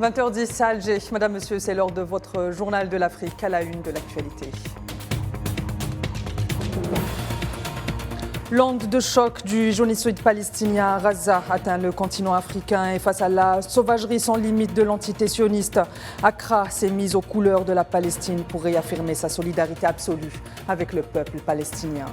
20h10 à Alger. Madame, Monsieur, c'est l'heure de votre journal de l'Afrique à la une de l'actualité. L'onde de choc du génocide palestinien à Gaza atteint le continent africain et face à la sauvagerie sans limite de l'entité sioniste, Accra s'est mise aux couleurs de la Palestine pour réaffirmer sa solidarité absolue avec le peuple palestinien.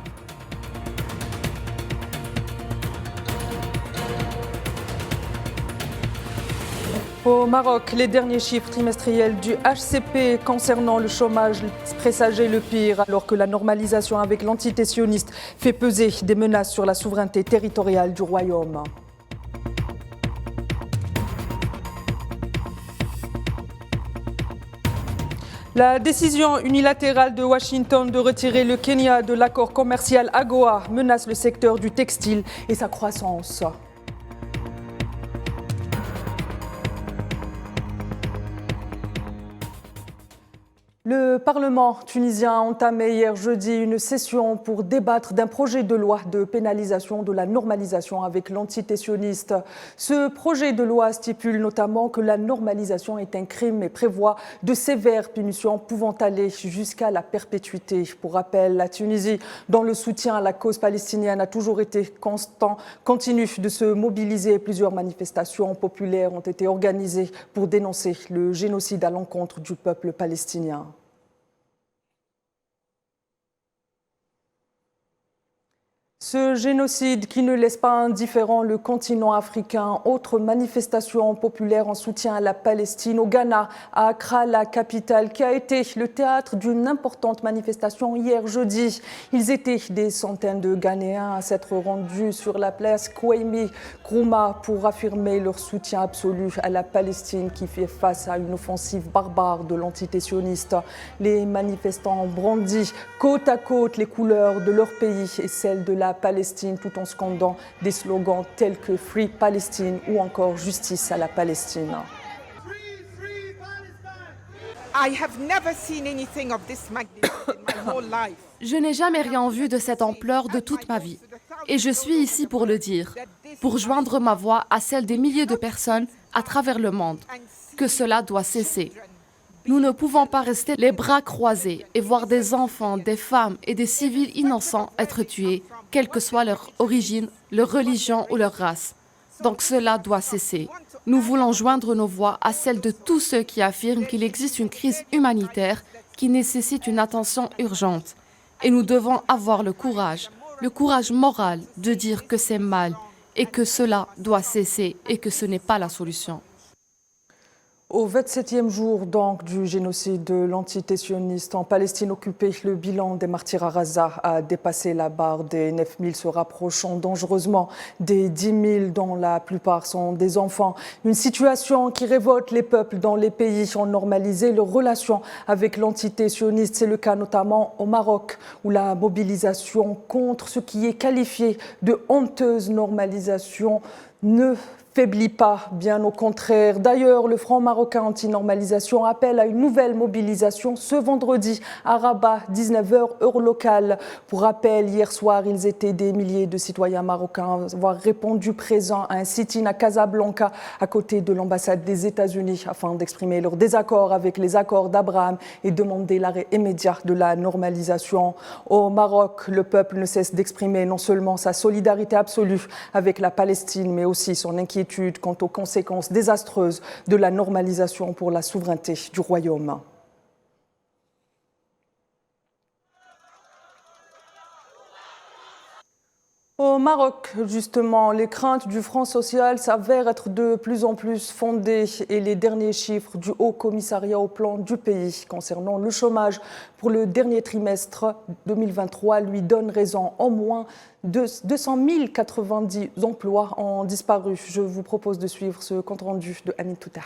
Au Maroc, les derniers chiffres trimestriels du HCP concernant le chômage présageaient le pire, alors que la normalisation avec l'entité sioniste fait peser des menaces sur la souveraineté territoriale du royaume. La décision unilatérale de Washington de retirer le Kenya de l'accord commercial AGOA menace le secteur du textile et sa croissance. Le Parlement tunisien a entamé hier jeudi une session pour débattre d'un projet de loi de pénalisation de la normalisation avec l'entité sioniste. Ce projet de loi stipule notamment que la normalisation est un crime et prévoit de sévères punitions pouvant aller jusqu'à la perpétuité. Pour rappel, la Tunisie, dont le soutien à la cause palestinienne a toujours été constant, continue de se mobiliser. Plusieurs manifestations populaires ont été organisées pour dénoncer le génocide à l'encontre du peuple palestinien. Ce génocide qui ne laisse pas indifférent le continent africain. Autre manifestation populaire en soutien à la Palestine au Ghana, à Accra, la capitale, qui a été le théâtre d'une importante manifestation hier jeudi. Ils étaient des centaines de Ghanéens à s'être rendus sur la place Kwame Nkrumah pour affirmer leur soutien absolu à la Palestine qui fait face à une offensive barbare de l'entité sioniste. Les manifestants brandissent côte à côte les couleurs de leur pays et celles de la Palestine tout en scandant des slogans tels que Free Palestine ou encore Justice à la Palestine. Je n'ai jamais rien vu de cette ampleur de toute ma vie. Et je suis ici pour le dire, pour joindre ma voix à celle des milliers de personnes à travers le monde, que cela doit cesser. Nous ne pouvons pas rester les bras croisés et voir des enfants, des femmes et des civils innocents être tués, quelle que soit leur origine, leur religion ou leur race. Donc cela doit cesser. Nous voulons joindre nos voix à celles de tous ceux qui affirment qu'il existe une crise humanitaire qui nécessite une attention urgente. Et nous devons avoir le courage moral de dire que c'est mal et que cela doit cesser et que ce n'est pas la solution. Au 27e jour donc du génocide de l'entité sioniste en Palestine occupée, le bilan des martyrs à Gaza a dépassé la barre des 9 000, se rapprochant dangereusement des 10 000, dont la plupart sont des enfants. Une situation qui révolte les peuples dans les pays qui ont normalisé leurs relations avec l'entité sioniste. C'est le cas notamment au Maroc, où la mobilisation contre ce qui est qualifié de honteuse normalisation ne faiblit pas, bien au contraire. D'ailleurs, le Front marocain anti-normalisation appelle à une nouvelle mobilisation ce vendredi à Rabat, 19h, heure locale. Pour rappel, hier soir, ils étaient des milliers de citoyens marocains à avoir répondu présents à un sit-in à Casablanca, à côté de l'ambassade des États-Unis, afin d'exprimer leur désaccord avec les accords d'Abraham et demander l'arrêt immédiat de la normalisation. Au Maroc, le peuple ne cesse d'exprimer non seulement sa solidarité absolue avec la Palestine, mais aussi son inquiétude quant aux conséquences désastreuses de la normalisation pour la souveraineté du royaume. Au Maroc, justement, les craintes du Front social s'avèrent être de plus en plus fondées et les derniers chiffres du Haut Commissariat au plan du pays concernant le chômage pour le dernier trimestre 2023 lui donnent raison. Au moins 200 090 emplois ont disparu. Je vous propose de suivre ce compte-rendu de Amin Touta.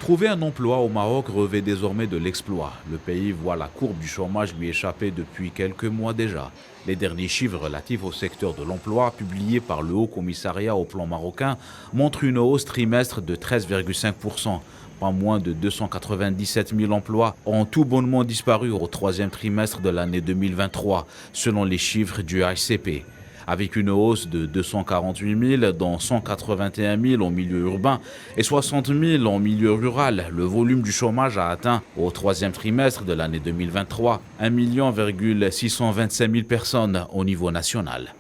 Trouver un emploi au Maroc revêt désormais de l'exploit. Le pays voit la courbe du chômage lui échapper depuis quelques mois déjà. Les derniers chiffres relatifs au secteur de l'emploi, publiés par le Haut Commissariat au plan marocain, montrent une hausse trimestre de 13,5%. Pas moins de 297 000 emplois ont tout bonnement disparu au troisième trimestre de l'année 2023, selon les chiffres du HCP. avec une hausse de 248 000, dont 181 000 en milieu urbain et 60 000 en milieu rural. Le volume du chômage a atteint, au troisième trimestre de l'année 2023, 1 625 000 personnes au niveau national.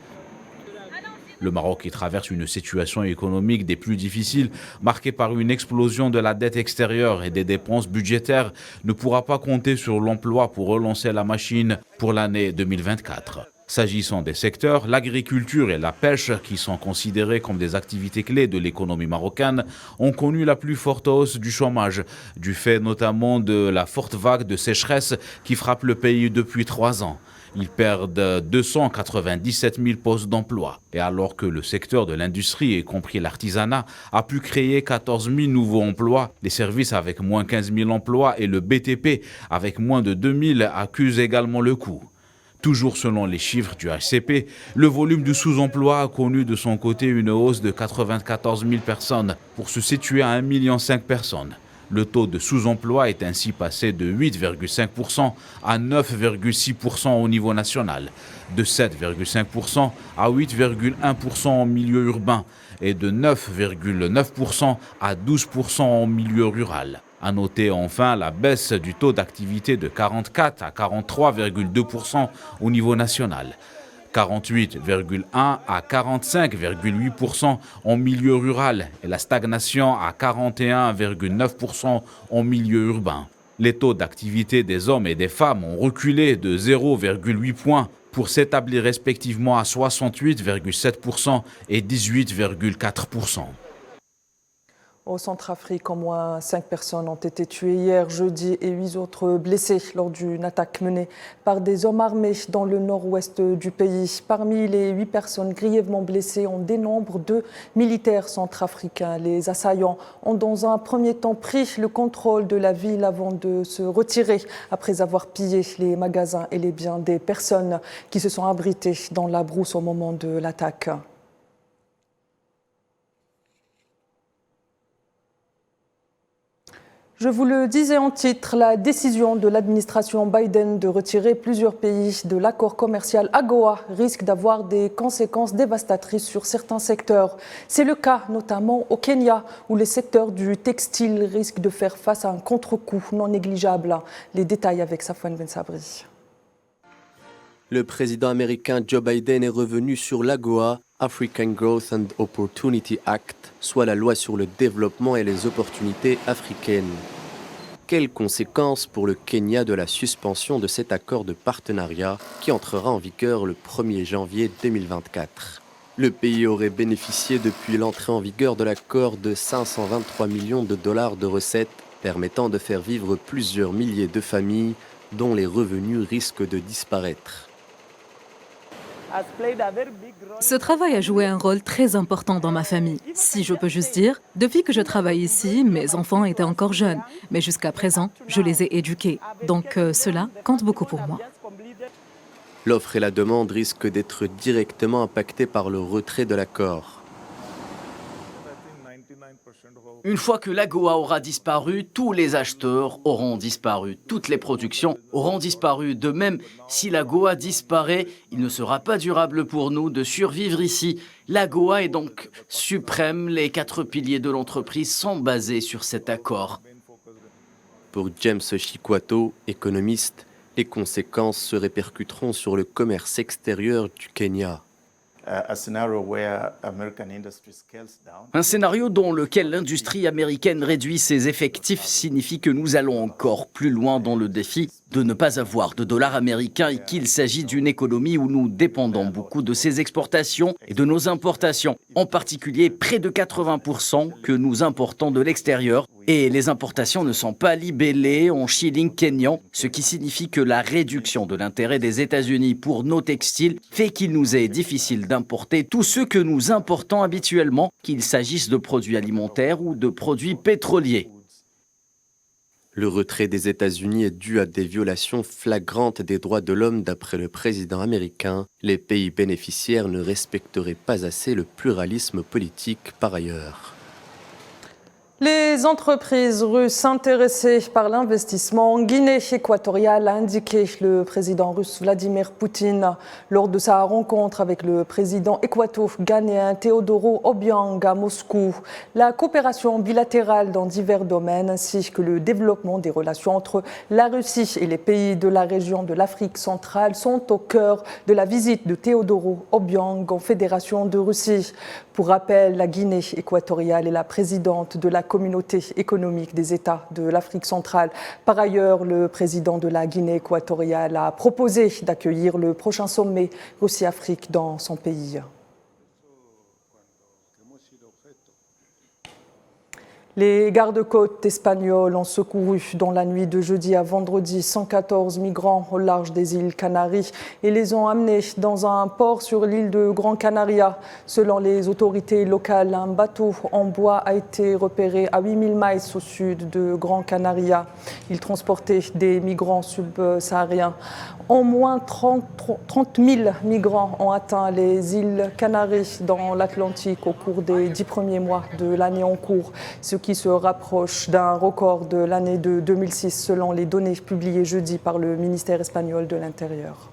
Le Maroc qui traverse une situation économique des plus difficiles, marquée par une explosion de la dette extérieure et des dépenses budgétaires, ne pourra pas compter sur l'emploi pour relancer la machine pour l'année 2024. S'agissant des secteurs, l'agriculture et la pêche, qui sont considérés comme des activités clés de l'économie marocaine, ont connu la plus forte hausse du chômage, du fait notamment de la forte vague de sécheresse qui frappe le pays depuis 3 ans. Ils perdent 297 000 postes d'emploi. Et alors que le secteur de l'industrie, y compris l'artisanat, a pu créer 14 000 nouveaux emplois, les services avec moins 15 000 emplois et le BTP avec moins de 2 000 accusent également le coup. Toujours selon les chiffres du HCP, le volume du sous-emploi a connu de son côté une hausse de 94 000 personnes pour se situer à 1,5 million de personnes. Le taux de sous-emploi est ainsi passé de 8,5% à 9,6% au niveau national, de 7,5% à 8,1% en milieu urbain et de 9,9% à 12% en milieu rural. À noter enfin la baisse du taux d'activité de 44 à 43,2% au niveau national. 48,1 à 45,8% en milieu rural et la stagnation à 41,9% en milieu urbain. Les taux d'activité des hommes et des femmes ont reculé de 0,8 points pour s'établir respectivement à 68,7% et 18,4%. Au Centrafrique, au moins 5 personnes ont été tuées hier jeudi et 8 autres blessées lors d'une attaque menée par des hommes armés dans le nord-ouest du pays. Parmi les 8 personnes grièvement blessées, on dénombre 2 militaires centrafricains. Les assaillants ont dans un premier temps pris le contrôle de la ville avant de se retirer après avoir pillé les magasins et les biens des personnes qui se sont abritées dans la brousse au moment de l'attaque. Je vous le disais en titre, la décision de l'administration Biden de retirer plusieurs pays de l'accord commercial AGOA risque d'avoir des conséquences dévastatrices sur certains secteurs. C'est le cas notamment au Kenya, où les secteurs du textile risquent de faire face à un contre-coup non négligeable. Les détails avec Safwan Ben Sabri. Le président américain Joe Biden est revenu sur l'AGOA, African Growth and Opportunity Act, soit la loi sur le développement et les opportunités africaines. Quelles conséquences pour le Kenya de la suspension de cet accord de partenariat qui entrera en vigueur le 1er janvier 2024 ? Le pays aurait bénéficié depuis l'entrée en vigueur de l'accord de 523 millions de dollars de recettes, permettant de faire vivre plusieurs milliers de familles dont les revenus risquent de disparaître. Ce travail a joué un rôle très important dans ma famille. Si je peux juste dire, depuis que je travaille ici, mes enfants étaient encore jeunes. Mais jusqu'à présent, je les ai éduqués. Donc cela compte beaucoup pour moi. L'offre et la demande risquent d'être directement impactées par le retrait de l'accord. Une fois que l'AGOA aura disparu, tous les acheteurs auront disparu, toutes les productions auront disparu. De même, si l'AGOA disparaît, il ne sera pas durable pour nous de survivre ici. L'AGOA est donc suprême, les 4 piliers de l'entreprise sont basés sur cet accord. Pour James Chikwato, économiste, les conséquences se répercuteront sur le commerce extérieur du Kenya. Un scénario dans lequel l'industrie américaine réduit ses effectifs signifie que nous allons encore plus loin dans le défi de ne pas avoir de dollars américains et qu'il s'agit d'une économie où nous dépendons beaucoup de ses exportations et de nos importations. En particulier, près de 80% que nous importons de l'extérieur. Et les importations ne sont pas libellées en shilling kényan, ce qui signifie que la réduction de l'intérêt des États-Unis pour nos textiles fait qu'il nous est difficile d'importer tout ce que nous importons habituellement, qu'il s'agisse de produits alimentaires ou de produits pétroliers. Le retrait des États-Unis est dû à des violations flagrantes des droits de l'homme d'après le président américain. Les pays bénéficiaires ne respecteraient pas assez le pluralisme politique par ailleurs. Les entreprises russes intéressées par l'investissement en Guinée équatoriale, a indiqué le président russe Vladimir Poutine lors de sa rencontre avec le président équato-ghanéen Teodoro Obiang à Moscou. La coopération bilatérale dans divers domaines ainsi que le développement des relations entre la Russie et les pays de la région de l'Afrique centrale sont au cœur de la visite de Teodoro Obiang en Fédération de Russie. Pour rappel, la Guinée équatoriale est la présidente de la Communauté économique des États de l'Afrique centrale. Par ailleurs, le président de la Guinée équatoriale a proposé d'accueillir le prochain sommet Russie-Afrique dans son pays. Les gardes-côtes espagnols ont secouru dans la nuit de jeudi à vendredi 114 migrants au large des îles Canaries et les ont amenés dans un port sur l'île de Gran Canaria. Selon les autorités locales, un bateau en bois a été repéré à 8000 miles au sud de Gran Canaria. Il transportait des migrants subsahariens. Au moins 30 000 migrants ont atteint les îles Canaries dans l'Atlantique au cours des 10 premiers mois de l'année en cours, ce qui se rapproche d'un record de l'année de 2006 selon les données publiées jeudi par le ministère espagnol de l'Intérieur.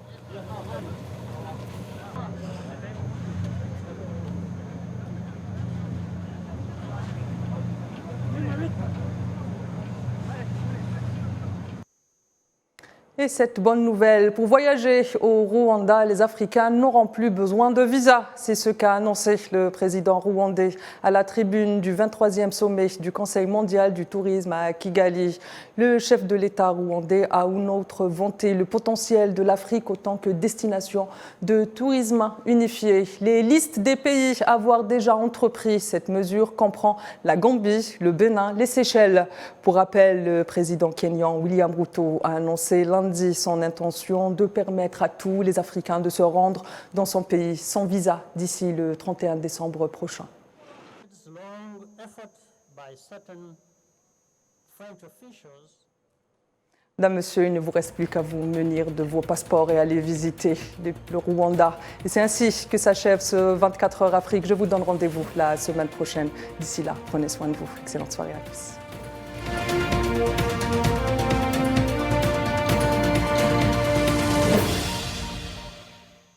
Et cette bonne nouvelle, pour voyager au Rwanda, les Africains n'auront plus besoin de visa. C'est ce qu'a annoncé le président rwandais à la tribune du 23e sommet du Conseil mondial du tourisme à Kigali. Le chef de l'État rwandais a une autre vanté le potentiel de l'Afrique autant que destination de tourisme unifié. Les listes des pays à avoir déjà entrepris cette mesure comprend la Gambie, le Bénin, les Seychelles. Pour rappel, le président kényan William Ruto a annoncé lundi son intention de permettre à tous les Africains de se rendre dans son pays sans visa d'ici le 31 décembre prochain. Mesdames, Messieurs, il ne vous reste plus qu'à vous munir de vos passeports et aller visiter le Rwanda. Et c'est ainsi que s'achève ce 24 heures Afrique. Je vous donne rendez-vous la semaine prochaine. D'ici là, prenez soin de vous. Excellente soirée à tous.